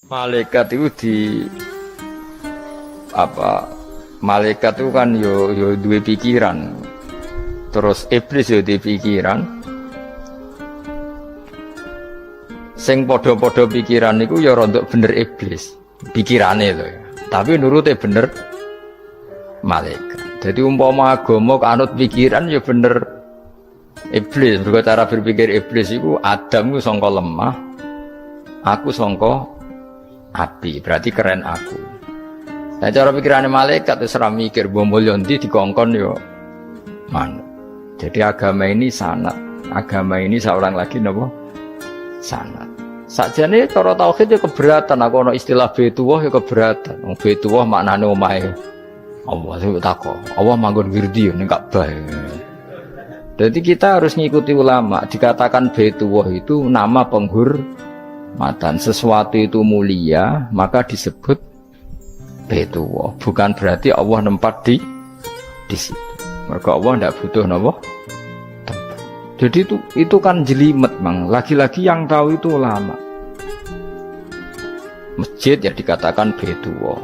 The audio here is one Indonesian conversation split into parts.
Malaikat itu di apa? Malaikat itu kan yo duwe pikiran. Terus iblis yo duwe pikiran. Sing padha-padha pikiran niku ya rontok bener iblis. Pikirane lho ya. Tapi nurute bener malaikat. Jadi umpama agama kanut pikiran ya bener iblis. Mergo cara berpikir iblis iku Adam ku sangka lemah, aku sangka api. Berarti keren aku. Nah cara pikirane malaikat wis ora mikir mbok mulya ndi dikongkon yo manut. Jadi agama ini sanad. Agama ini seorang lagi napa? Sanad. Sakjane cara tauhid ya keberatan, aku ana istilah Baitullah ya keberatan. Wong Baitullah maknane omahe Allah sing takok. Allah manggon wirdi ning Ka'bah. Jadi kita harus ngikuti ulama. Dikatakan Baitullah itu nama penghormatan. Sesuatu itu mulia, maka disebut Baitullah. Bukan berarti Allah nempat di situ. Maka Allah tidak butuh napa? Jadi itu kan jelimet, Mang. Lagi-lagi yang tahu itu ulama. Masjid ya dikatakan Baitullah.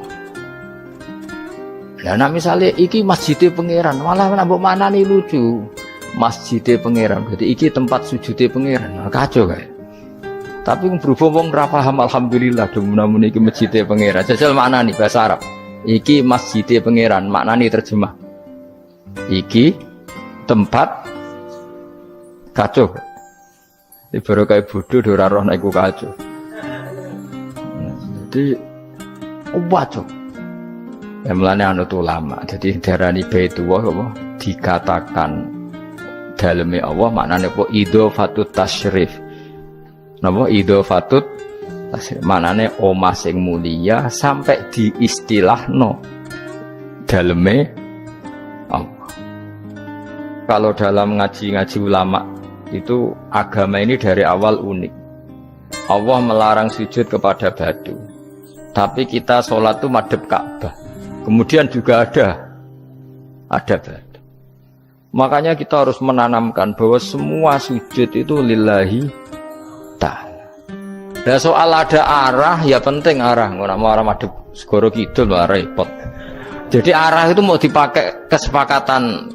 Nah, misalnya iki masjidnya pangeran, malah mbok manani lucu. Masjidnya pangeran, berarti iki tempat sujudnya pangeran. Nah, kacau kan? Tapi berhubung wong ra paham alhamdulillah demun iki masjidnya pangeran. Jajal maknani bahasa Arab. Iki masjidnya pangeran, maknani terjemah. Iki tempat kacau. Ini baru kayak bodoh ora roh nek iku kacau. Jadi wacok. Mulane anut ulama. Jadi darani Baitullah apa dikatakan daleme Allah maknane apa idhofatut tasyrif. Napa idhofatut tasyrif maknane omah sing mulia sampai diistilahno daleme Allah. Kalau dalam ngaji-ngaji ulama itu agama ini dari awal unik. Allah melarang sujud kepada batu. Tapi kita sholat itu madhep Ka'bah. Kemudian juga ada batu. Makanya kita harus menanamkan bahwa semua sujud itu lillahi ta'ala. Dan soal ada arah ya penting arah. Nggak mau arah madhep segoro kidul malah repot. Jadi arah itu mau dipakai kesepakatan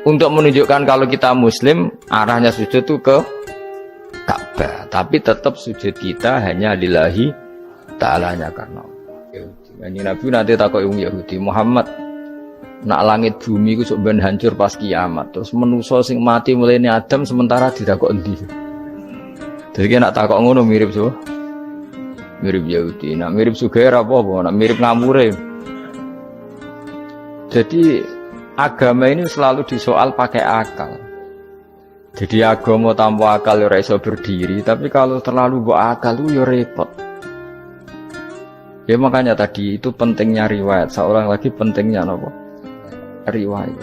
untuk menunjukkan kalau kita muslim, arahnya sujud itu ke Ka'bah. Tapi tetap sujud kita hanya lillahi ta'alanya karena Yahudi. Nabi nanti takut Yahudi, Muhammad nak langit bumi itu sebenarnya hancur pas kiamat. Terus manusia sing mati mulai ini Adam sementara tidak kok endi. Jadi nak takut ngono mirip so, mirip Yahudi. Nak mirip Sugair apa? Nak mirip Ngamure. Jadi agama ini selalu disoal pakai akal. Jadi agama tanpa akal ya iso berdiri, tapi kalau terlalu bawa akal itu ya repot. Ya makanya tadi itu pentingnya riwayat. Seorang lagi pentingnya apa? Riwayat.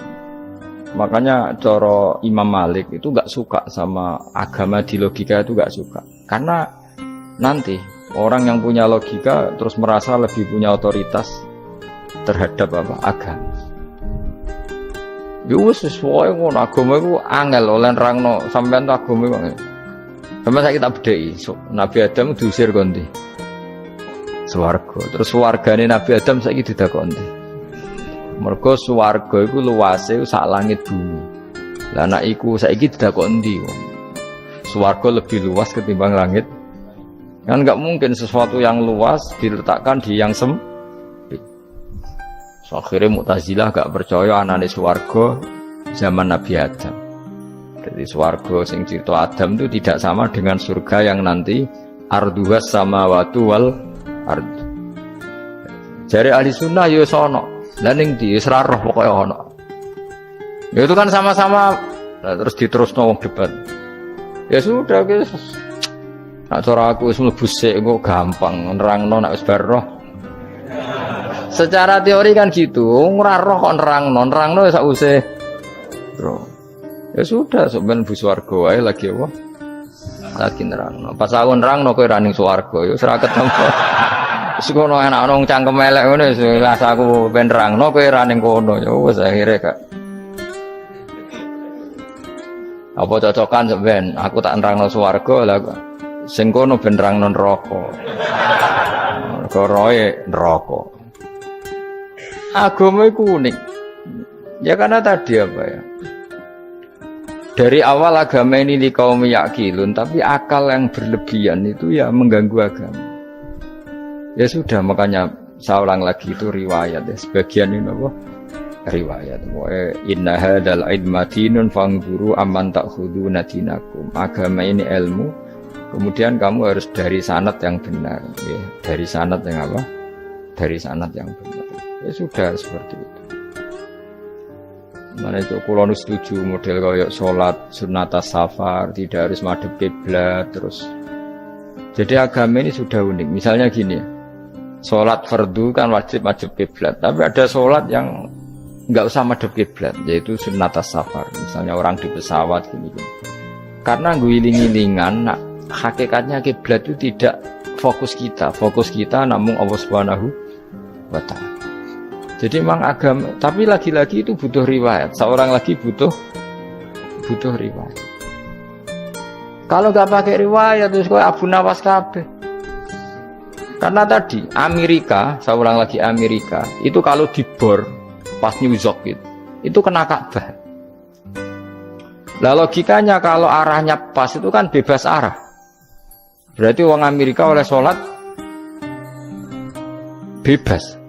Makanya coro Imam Malik itu gak suka sama agama di logika itu gak suka. Karena nanti orang yang punya logika terus merasa lebih punya otoritas terhadap apa? Agama. Ya wis sesuai ngono agama iku angel oleh nerangno sampean agama iku. Sampeyan saiki tak bedheki. Nabi Adam diusir kondi. Swarga. Terus wargane Nabi Adam saiki didakoni. Mergo swarga iku luase sak langit bumi. Lah nek iku saiki didakoni ndi? Swarga lebih luas ketimbang langit. Kan enggak mungkin sesuatu yang luas diletakkan di yang sempit. Akhirnya Mu'tazilah gak percaya anane swarga zaman Nabi Adam. Jadi swarga sing cerita Adam itu tidak sama dengan surga yang nanti arduhas samawati wal ard. Jare ahli sunnah ya sono. Lah ning ndi wis ra roh pokoke ono. Ya itu kan sama-sama terus diterusno wong debat. Ya sudah guys. Nak cara aku wis mlebu sik kok gampang nerangno nek wis bar roh. Secara teori kan gitu, ora roh kok nerangno sak usih. Bro. Ya sudah, sampeyan bu swarga wae lagi apa? Lagi nerangno. Pas aku nerangno kowe ra ning swarga, ya ora ketemu. Wis kono enak nang cangkem elek ngono wis aku ben nerangno kowe ra ning kono. Ya wis akhire gak. Apa cocokan sampeyan? Aku tak nerangno swarga lah. Sing kono ben nerangno neraka. roe neraka. Agama itu unik. Ya karena tadi apa ya? Dari awal agama ini di kaum yakilun, tapi akal yang berlebihan itu ya mengganggu agama. Ya sudah, makanya saya ulang lagi itu riwayat ya. Sebagian ini apa? Riwayat. Inna hadzal ilma dinun fanzuru amman ta'khuduna dinakum. Agama ini ilmu. Kemudian kamu harus dari sanad yang benar, ya. Dari sanad yang apa? Dari sanad yang benar. Ya sudah seperti itu. Mana itu kula nu setuju model kayak salat sunat safar, tidak harus madhep kiblat terus. Jadi agama ini sudah unik. Misalnya gini ya. Salat fardu kan wajib kiblat, tapi ada salat yang enggak usah madhep kiblat, yaitu sunat safar. Misalnya orang di pesawat gini. Karena ngiling-ngilingan, nah, hakikatnya kiblat itu tidak fokus kita. Fokus kita namun Allah Subhanahu wa taala. Jadi memang agama, tapi lagi-lagi itu butuh riwayat. Seorang lagi butuh riwayat. Kalau nggak pakai riwayat terus kok Abu Nawas kabeh. Karena tadi Amerika, seorang lagi Amerika, itu kalau dibor pas New York itu kena Ka'bah. Lah logikanya kalau arahnya pas itu kan bebas arah. Berarti orang Amerika oleh sholat bebas.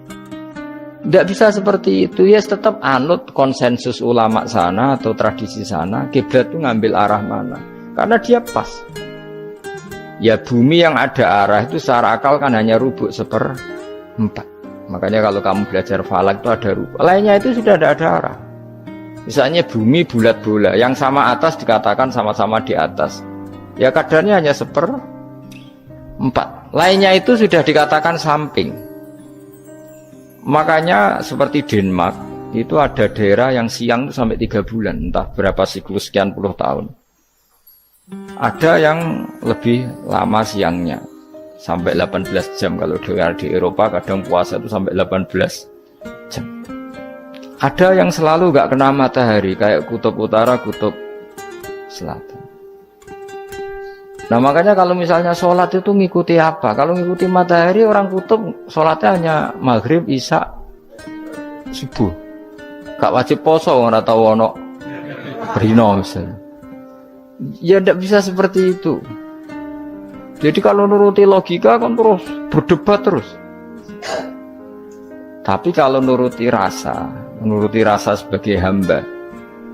Tidak bisa seperti itu, ya tetap anut konsensus ulama sana atau tradisi sana, kiblat itu ngambil arah mana, karena dia pas. Ya bumi yang ada arah itu secara akal kan hanya rubuk 1/4. Makanya kalau kamu belajar falak itu ada rubuk, lainnya itu sudah ada arah. Misalnya bumi bulat bola, yang sama atas dikatakan sama-sama di atas. Ya kadarnya hanya 1/4, lainnya itu sudah dikatakan samping. Makanya seperti Denmark itu ada daerah yang siang itu sampai 3 bulan, entah berapa siklus sekian puluh tahun. Ada yang lebih lama siangnya sampai 18 jam. Kalau di Eropa kadang puasa itu sampai 18 jam. Ada yang selalu gak kena matahari kayak kutub utara, kutub selatan. Nah makanya kalau misalnya sholat itu ngikuti apa? Kalau ngikuti matahari, orang kutub sholatnya hanya maghrib, isya, subuh. Gak wajib poso, orang tahu ono berino misalnya. Ya tidak bisa seperti itu. Jadi kalau nuruti logika kan terus berdebat terus. Tapi kalau nuruti rasa sebagai hamba.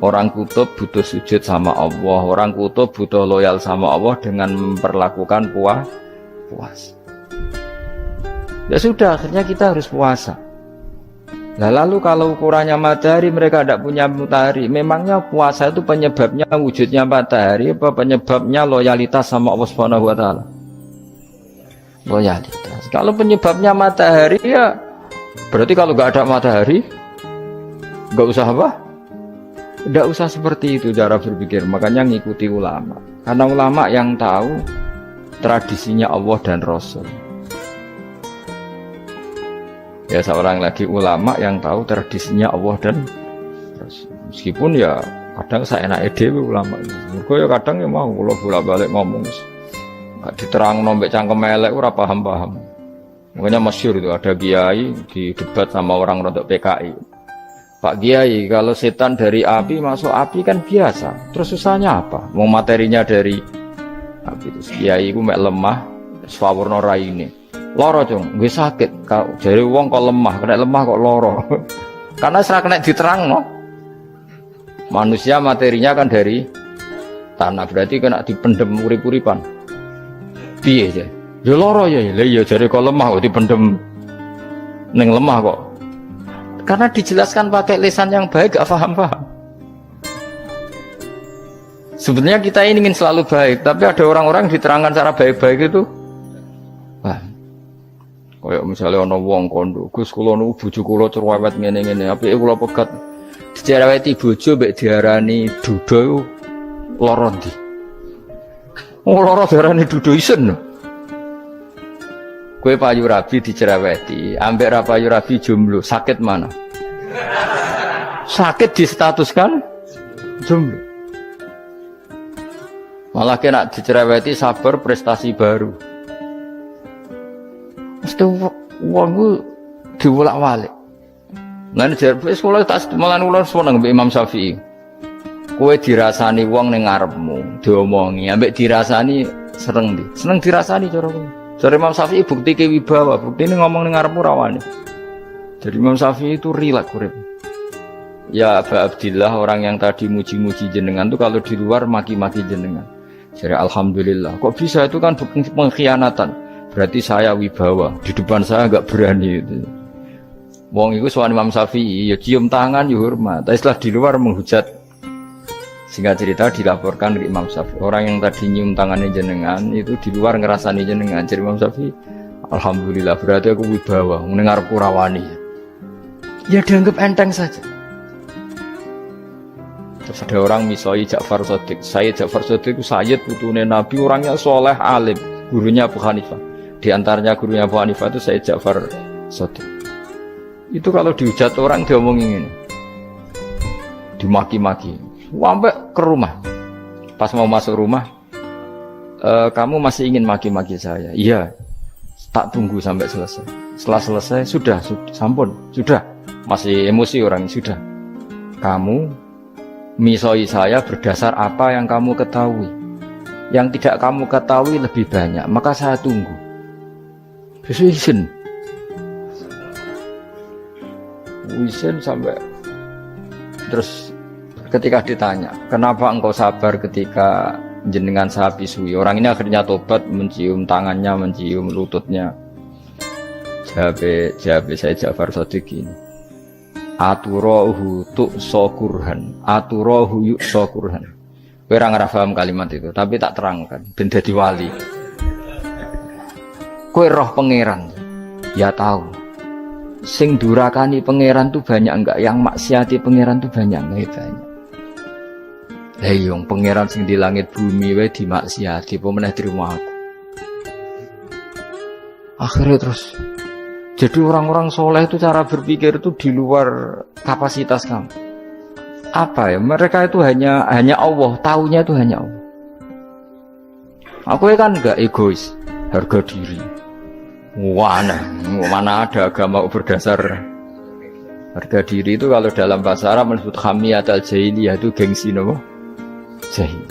Orang kutub butuh sujud sama Allah, orang kutub butuh loyal sama Allah dengan memperlakukan puasa. Ya sudah, akhirnya kita harus puasa. Nah, lalu kalau ukurannya matahari, mereka tidak punya matahari. Memangnya puasa itu penyebabnya wujudnya matahari, apa penyebabnya loyalitas sama Allah Subhanahu wa taala? Loyalitas. Kalau penyebabnya matahari ya berarti kalau nggak ada matahari nggak usah apa? Tidak usah seperti itu cara berpikir. Makanya ngikuti ulama. Karena ulama yang tahu tradisinya Allah dan Rasul. Ya seorang lagi ulama yang tahu tradisinya Allah dan Rasul. Meskipun ya kadang saya enak dewe ulama. Mergo ya kadang ya mau kalau bolak-balik ngomong. Gak diterang nombek cangkem elek ora paham-paham. Makanya masyhur itu ada kiai di debat sama orang rodok PKI. Pak Kiai, kalau setan dari api masuk api kan biasa. Terus susahnya apa? Mau materinya dari api. Terus Kiai itu mek lemah, swawurna raine. Loro cung, gue sakit. Jadi wong kok lemah, kena lemah kok loro. Karena serak kena diterang no. Manusia materinya kan dari tanah, berarti kena dipendem urip-uripan. Piye ya? Ya loro ya. Lah ya jare kok lemah kok dipendem ning lemah kok. Karena dijelaskan pakai lisan yang baik, gak paham-paham. Sebenarnya kita ini ingin selalu baik, tapi ada orang-orang diterangkan cara baik-baik itu. Wah, kayak misalnya ono wong kondo, Gus kula nu bojo kula cerewet ngene-ngene, apike kula pegat dicereweti bojo mbek diarani duda lara ndi? Oh lara diarani duda isen. Kue payu rabi dicereweti, ambek ra payu rabi jomblo, sakit mana? Sakit distatuskan jomblo. Malah kena dicereweti sabar prestasi baru. Mesti wong ku diwolak-walik. Lan jarpe sekolah tak malan kula seneng mbek Imam Syafi'i. Kowe dirasani wong ning ngarepmu, diomongi, ambek dirasani seneng ndi? Seneng dirasani cara kowe. Jare Imam Syafi'i bukti ke wibawa, buktine ngomong ning ngarepmu ra wani. Jadi Imam Syafi'i itu rileks urip. Ya Aba Abdillah, orang yang tadi muji-muji jenengan itu kalau di luar maki-maki jenengan. Jadi alhamdulillah. Kok bisa, itu kan bukan pengkhianatan. Berarti saya wibawa, di depan saya enggak berani itu. Wong iku sowan Imam Syafi'i ya cium tangan ya hormat. Tapi setelah di luar menghujat. Singkat cerita dilaporkan ke Imam Syafi'i. Orang yang tadi nyium tangannya jenengan itu di luar ngerasani jenengan. Jadi Imam Syafi'i, alhamdulillah berarti aku wibawa, mendengar kurawani. Ya dianggap enteng saja. Terus ada orang misoi Ja'far Shadiq. Sayyid Ja'far Shadiq itu Sayyid putune Nabi, orangnya soleh alim, gurunya Abu Hanifah. Di antaranya gurunya Abu Hanifah itu Sayyid Ja'far Shadiq. Itu kalau dihujat orang diomongin ini, dimaki-maki, sampai ke rumah. Pas mau masuk rumah, kamu masih ingin maki-maki saya? Iya, tak tunggu sampai selesai. Setelah selesai, sudah, sampun, sudah. Masih emosi orang, sudah. Kamu misoi saya berdasar apa yang kamu ketahui. Yang tidak kamu ketahui lebih banyak, maka saya tunggu. Izin sampai terus ketika ditanya, kenapa engkau sabar ketika jenengan saya pisui? Orang ini akhirnya tobat, mencium tangannya, mencium lututnya. Jawab saya Ja'far Shadiq ini. Aturahu tu'sokurhan, aturahu yu'sokurhan. Kowe ora ngrafaham kalimat itu, tapi tak terangkan ben dadi wali. Kowe roh pangeran. Ya tahu. Sing durakani pangeran tuh banyak enggak, yang maksiati pangeran tuh banyak enggak? Banyak. Lah yung pangeran sing di langit bumi wae dimaksiati, apa meneh terima aku. Akhirnya terus jadi orang-orang soleh itu cara berpikir itu di luar kapasitas kamu. Apa ya? Mereka itu hanya Allah, taunya itu hanya Allah. Aku kan enggak egois, harga diri. Mana ada agama berdasar harga diri itu. Kalau dalam bahasa Arab disebut hamiyat al-jahiliyah, itu gengsi nopo jahil.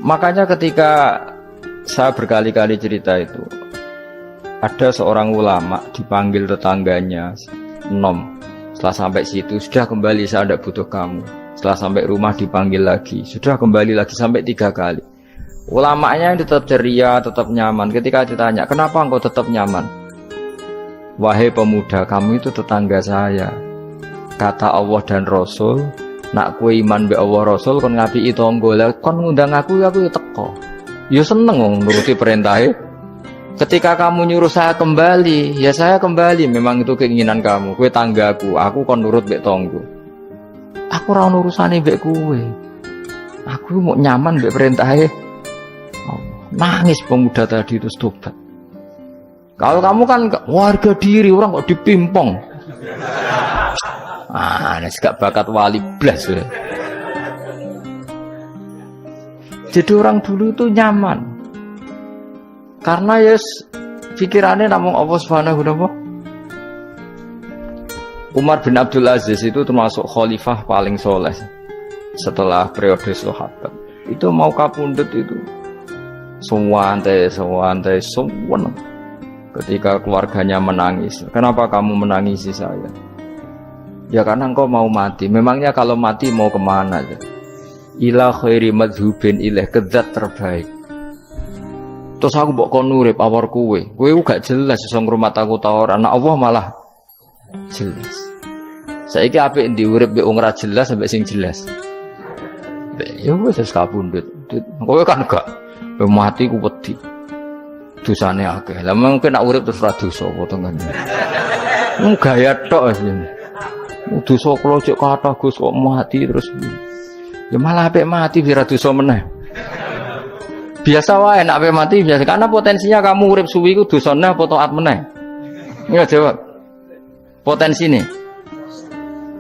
Makanya ketika saya berkali-kali cerita itu, ada seorang ulama dipanggil tetangganya, nom. Setelah sampai situ, sudah kembali, saya tidak butuh kamu. Setelah sampai rumah dipanggil lagi, sudah kembali lagi sampai 3 kali. Ulamanya yang tetap ceria, tetap nyaman. Ketika ditanya, kenapa engkau tetap nyaman? Wahai pemuda, kamu itu tetangga saya. Kata Allah dan Rasul, nak kue iman be Allah Rasul, kon ngapi itu tangga, kon ngundang aku ya teko. Ya seneng nuruti perintahnya. Ketika kamu nyuruh saya kembali, ya saya kembali. Memang itu keinginan kamu. Kue tanggaku, aku kon nurut be tangga. Aku ora urusane mbek kowe. Aku mau nyaman mbek perintahnya. Nangis pemuda tadi itu tobat. Kalau kamu kan warga diri, orang kok dipimpong. Ini gak bakat wali blas. Jadi orang dulu itu nyaman. Karena yes, pikirannya namun Allah Subhanahu wa ta'ala. Umar bin Abdul Aziz itu termasuk khalifah paling soleh setelah periode sahabat. Itu mau kapundhut itu sewantai sewenang. Ketika keluarganya menangis, kenapa kamu menangisi saya? Ya karena engkau mau mati. Memangnya kalau mati mau kemana? Ila khairi madhubin ilaih, kedat terbaik. Terus aku mbok kon urip awar kowe gak jelas iso ngrumat aku ta ora. Anak Allah malah jelas. Saiki apik ndi urip mbek wong ora jelas sampai sing jelas. Ya wis kapundhut. Kowe kan gak mati ku wedi. Dosane akeh. Lah mungkin nek urip terus ra dosa apa to kan. Gaya tok asline. Dosa kula cek kathah Gus kok mati terus. Ya malah apik mati biar dosa meneh. Biasa wae nek apik mati biasa karena potensinya kamu urip suwi ku dosane apa taat meneh. Ya jawab. Potensine.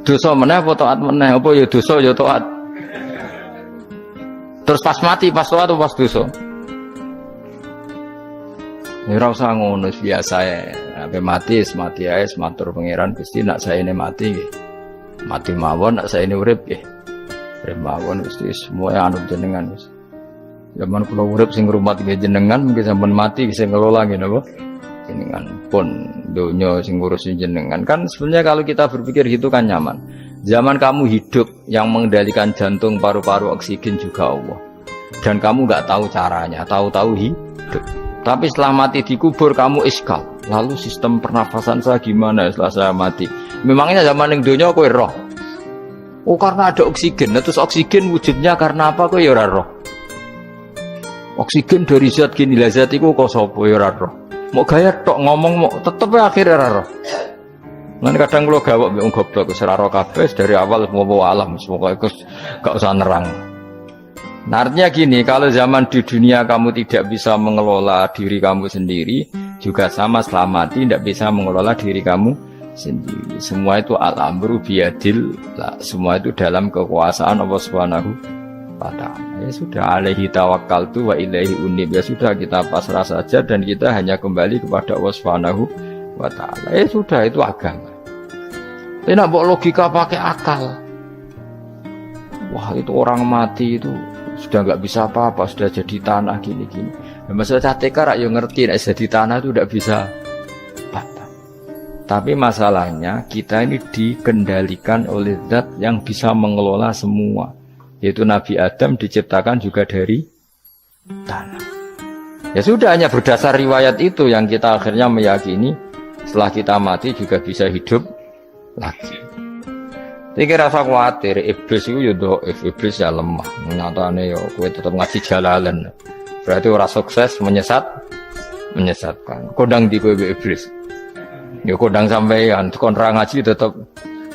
Dosa meneh apa taat meneh? Apa ya dosa ya taat. Terus pas mati pas taat atau pas dosa? Ora usah ngono biasa ya. Sampai mati ae matur pangeran Gusti nak saene mati nggih. Mati mawon nak saene urip nggih. Urip mawon Gusti semua anut jenengan wis. Zaman kula urip sing ngrumat nggih jenengan mungkin sampean mati sing ngelola nggih napa? Jenengan pun donya sing ngurusin jenengan. Kan sebenarnya kalau kita berpikir gitu kan nyaman. Zaman kamu hidup yang mengendalikan jantung, paru-paru, oksigen juga Allah. Dan kamu nggak tahu caranya, tahu-tahu hidup. Tapi setelah mati dikubur kamu iskal. Lalu sistem pernafasan saya gimana setelah saya mati? Memangnya zaman yang dunia kowe roh. Oh karena ada oksigen. Nah, terus oksigen wujudnya karena apa kowe ya ora roh? Oksigen dari zat gini lah zat iku kok sapa ya ora roh. Mau gaya tok ngomong mau tetep akhirnya ora roh. Lan kadang kula gawok mbek wong goblok wis ora roh kabeh dari awal mau alam semoga iku gak usah nerang. Nah, artinya gini, kalau zaman di dunia kamu tidak bisa mengelola diri kamu sendiri, juga sama setelah mati tidak bisa mengelola diri kamu sendiri. Semua itu al-amru biyadil, semua itu dalam kekuasaan Allah Subhanahu wa ta'ala. Ya sudah, alaihi tawakkaltu wa ilaihi unib. Ya sudah, kita pasrah saja dan kita hanya kembali kepada Allah Subhanahu wa ta'ala. Ya sudah, itu agama. Tapi nak bawa logika pakai akal. Wah, itu orang mati itu sudah nggak bisa apa-apa, sudah jadi tanah gini-gini. Nah, masalah catekar yang ngerti, nah, jadi tanah itu tidak bisa apa. Tapi masalahnya kita ini dikendalikan oleh zat yang bisa mengelola semua. Yaitu Nabi Adam diciptakan juga dari tanah. Ya sudah, hanya berdasar riwayat itu yang kita akhirnya meyakini setelah kita mati juga bisa hidup lagi. Iki rasa khawatir, iblis itu ya dhaif, iblis ya lemah. Nyatane ya kowe tetep ngaji jalalan. Berarti ora sukses menyesatkan. Kodang di kowe iblis. Ya kodang sampean, kon ra ngaji tetep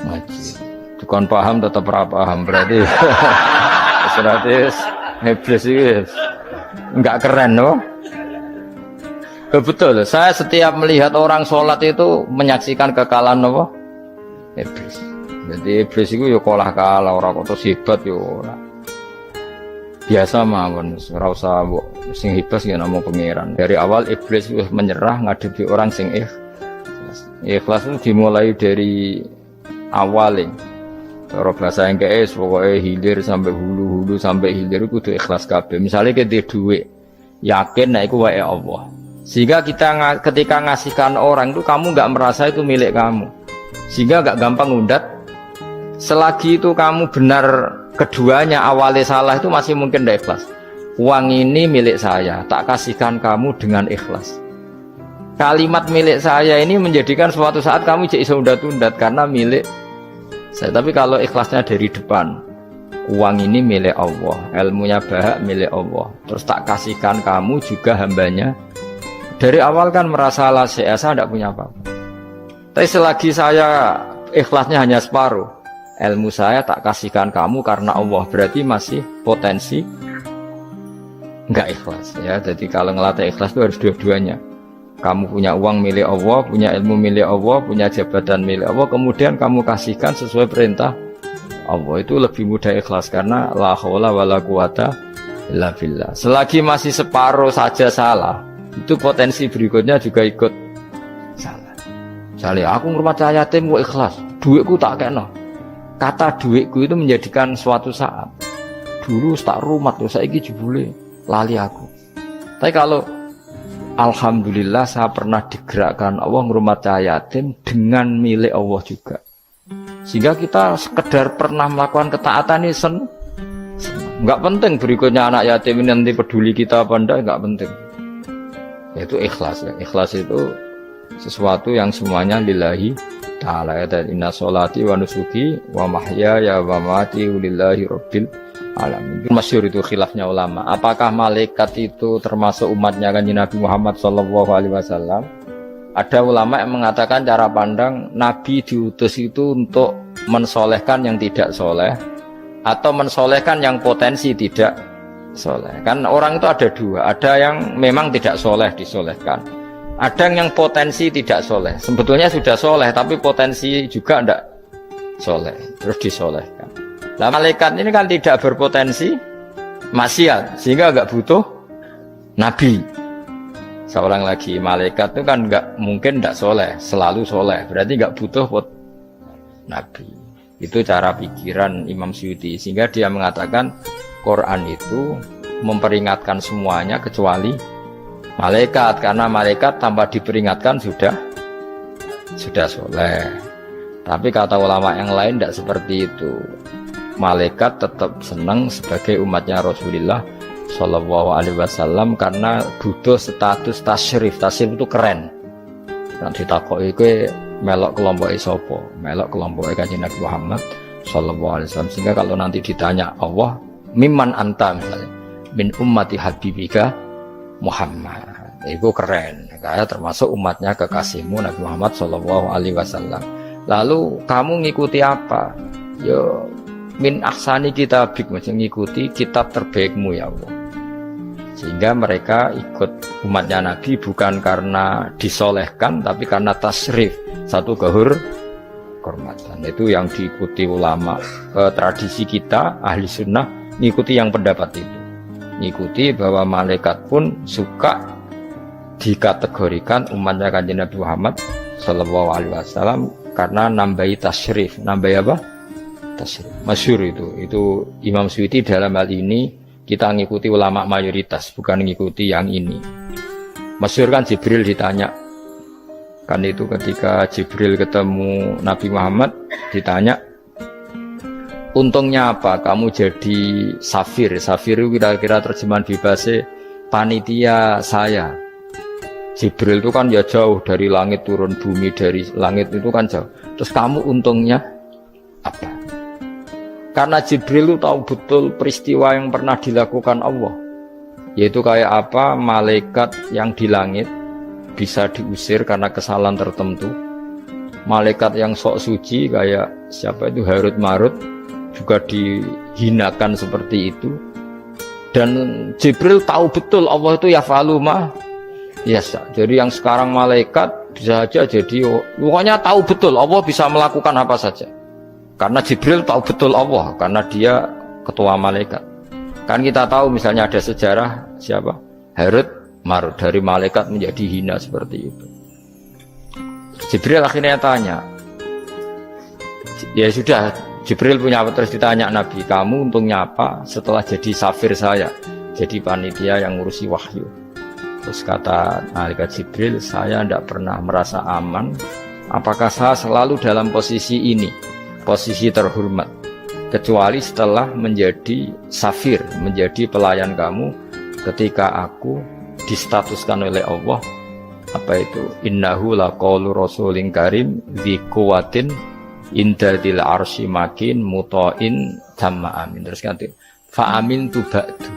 ngaji. Kon paham tetep ora paham. Berarti iblis itu enggak keren loh. Betul, saya setiap melihat orang sholat itu menyaksikan kekalahan apa? Iblis. Jadi iblis itu ya kalah ora kok hebat yo ora. Biasa mawon, ora usah mbok sing hebat ya namung pangeran. Dari awal iblis wis menyerah ngadepi orang sing ikhlas. Ikhlas itu dimulai dari awal. Cara bahasa Inggris pokoke hilir sampai hulu sampai hilir kudu ikhlas kabeh. Misale kita duit, yakin nek iku wae Allah. Sehingga kita ketika ngasihkan orang itu kamu enggak merasa itu milik kamu. Sehingga enggak gampang ngundat. Selagi itu kamu benar keduanya awalnya salah itu masih mungkin tidak ikhlas. Uang ini milik saya, tak kasihkan kamu dengan ikhlas. Kalimat milik saya ini menjadikan suatu saat kamu jadi undat-undat karena milik saya. Tapi kalau ikhlasnya dari depan, uang ini milik Allah, ilmunya bahak milik Allah, terus tak kasihkan kamu juga hambanya. Dari awal kan merasa saya tidak punya apa-apa. Tapi selagi saya ikhlasnya hanya separuh, ilmu saya tak kasihkan kamu karena Allah, berarti masih potensi enggak ikhlas ya. Jadi kalau ngelatih ikhlas itu harus dua-duanya. Kamu punya uang milik Allah, punya ilmu milik Allah, punya jabatan milik Allah, kemudian kamu kasihkan sesuai perintah Allah, itu lebih mudah ikhlas karena la haula wala quwata illa billah. Selagi masih separuh saja salah, itu potensi berikutnya juga ikut salah. Misalnya aku ngurmat yatim kok ikhlas, duitku tak kena. Kata duitku itu menjadikan suatu saat dulu tak rumat loh, saiki jebule lali aku. Tapi kalau alhamdulillah saya pernah digerakkan Allah ngurmat yatim dengan milik Allah juga. Sehingga kita sekedar pernah melakukan ketaatan ini enggak penting berikutnya anak yatim ini nanti peduli kita apa enggak, enggak penting. Yaitu ikhlas ya. Ikhlas itu sesuatu yang semuanya lillahi ta'ala. Ya, inna sholati wa nusuki wa mahyaya wa mamati lillahi rabbil alamin. Masyhur itu khilafnya ulama. Apakah malaikat itu termasuk umatnya Kanjeng Nabi Muhammad sallallahu alaihi wasallam? Ada ulama yang mengatakan cara pandang Nabi diutus itu untuk mensolehkan yang tidak soleh atau mensolehkan yang potensi tidak soleh. Kan orang itu ada dua, ada yang memang tidak soleh disolehkan, ada yang potensi tidak soleh. Sebetulnya sudah soleh tapi potensi juga tidak soleh, terus disolehkan. Nah malaikat ini kan tidak berpotensi maksiat, sehingga agak butuh Nabi. Seorang lagi malaikat itu kan nggak mungkin nggak soleh, selalu soleh. Berarti nggak butuh nabi. Itu cara pikiran Imam Suyuti. Sehingga dia mengatakan Quran itu memperingatkan semuanya kecuali malaikat. Karena malaikat tanpa diperingatkan sudah soleh. Tapi kata ulama yang lain tidak seperti itu. Malaikat tetap senang sebagai umatnya Rasulullah Shallallahu Alaihi Wasallam karena butuh status tasyrif. Tasyrif itu keren. Dan ditakoki kowe melok kelompok sopo, melok kelompok Kanjeng Nabi Muhammad Shallallahu Alaihi Wasallam. Sehingga kalau nanti ditanya Allah, mimman anta misalnya, min ummati habibika Muhammad, itu keren. Kayak termasuk umatnya kekasihmu Nabi Muhammad Shallallahu Alaihi Wasallam. Lalu kamu ngikuti apa? Yo min ahsani kitabik, maksudnya ngikuti kitab terbaikmu ya Allah. Sehingga mereka ikut umatnya Nabi bukan karena disolehkan, tapi karena tasrif, satu kehormatan. Itu yang diikuti ulama. Tradisi kita ahli sunnah ngikuti yang pendapat itu, ngikuti bahwa malaikat pun suka dikategorikan umatnya Kanjeng Nabi Muhammad Sallallahu Alaihi Wasallam karena nambahi tasrif. Nambahi apa? Tasrif. Masyhur itu Imam Suyuti dalam hal ini. Kita ngikuti ulama mayoritas, bukan ngikuti yang ini. Masyhur kan Jibril ditanya. Kan itu ketika Jibril ketemu Nabi Muhammad ditanya, untungnya apa kamu jadi safir? Safir itu kira-kira terjemahan bebasnya panitia saya. Jibril itu kan ya jauh dari langit turun bumi, dari langit itu kan jauh. Terus kamu untungnya apa? Karena Jibril itu tahu betul peristiwa yang pernah dilakukan Allah. Yaitu kayak apa malaikat yang di langit bisa diusir karena kesalahan tertentu. Malaikat yang sok suci kayak siapa itu Harut Marut juga dihinakan seperti itu. Dan Jibril tahu betul Allah itu yaf'alu ma yasha. Jadi yang sekarang malaikat bisa saja jadi pokoknya tahu betul Allah bisa melakukan apa saja. Karena Jibril tahu betul Allah, karena dia ketua malaikat. Kan kita tahu misalnya ada sejarah siapa? Harut Marut, dari malaikat menjadi hina seperti itu. Jibril akhirnya tanya, ya sudah, Jibril punya apa, terus ditanya Nabi, kamu untungnya apa setelah jadi safir saya, jadi panitia yang ngurusi wahyu. Terus kata malaikat Jibril, saya tidak pernah merasa aman. Apakah saya selalu dalam posisi ini? Posisi terhormat, kecuali setelah menjadi safir, menjadi pelayan kamu ketika aku distatuskan oleh Allah apa itu innahu laqaulu rasulin karim dzi quwwatin indadil arsy makin muta'in tamma amin. Terus ganti fa amin tu ba'du,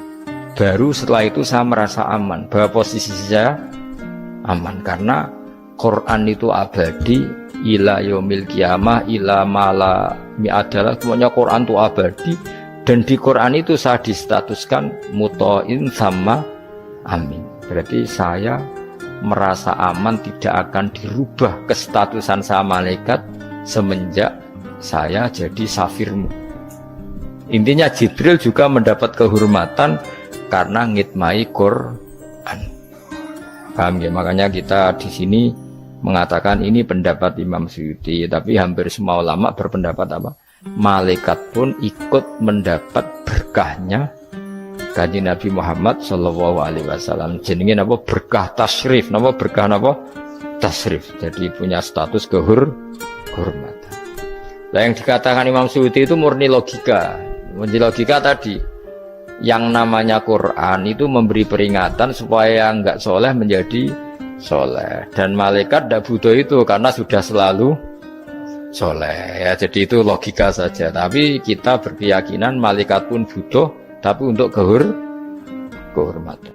baru setelah itu saya merasa aman bahwa posisi saya aman karena Quran itu abadi ila yaumil qiyamah ila mala mi'adalah, semuanya Quran itu abadi dan di Quran itu saya distatuskan muta'in sama amin. Berarti saya merasa aman, tidak akan dirubah kestatusan saya malaikat semenjak saya jadi safirmu. Intinya Jibril juga mendapat kehormatan karena ngitmai Quran. Paham ya? Makanya kita di sini mengatakan ini pendapat Imam Suyuti, tapi hampir semua ulama berpendapat apa? Malaikat pun ikut mendapat berkahnya Kanjeng Nabi Muhammad Shallallahu Alaihi Wasallam. Jenenge apa? Berkah tasrif, apa berkah apa? Tasrif. Jadi punya status kehormatan. Nah, yang dikatakan Imam Suyuti itu murni logika. Murni logika tadi. Yang namanya Quran itu memberi peringatan supaya enggak soleh menjadi soleh, dan malaikat tidak butuh itu karena sudah selalu soleh ya. Jadi itu logika saja, tapi kita berkeyakinan malaikat pun butuh, tapi untuk kehormatan.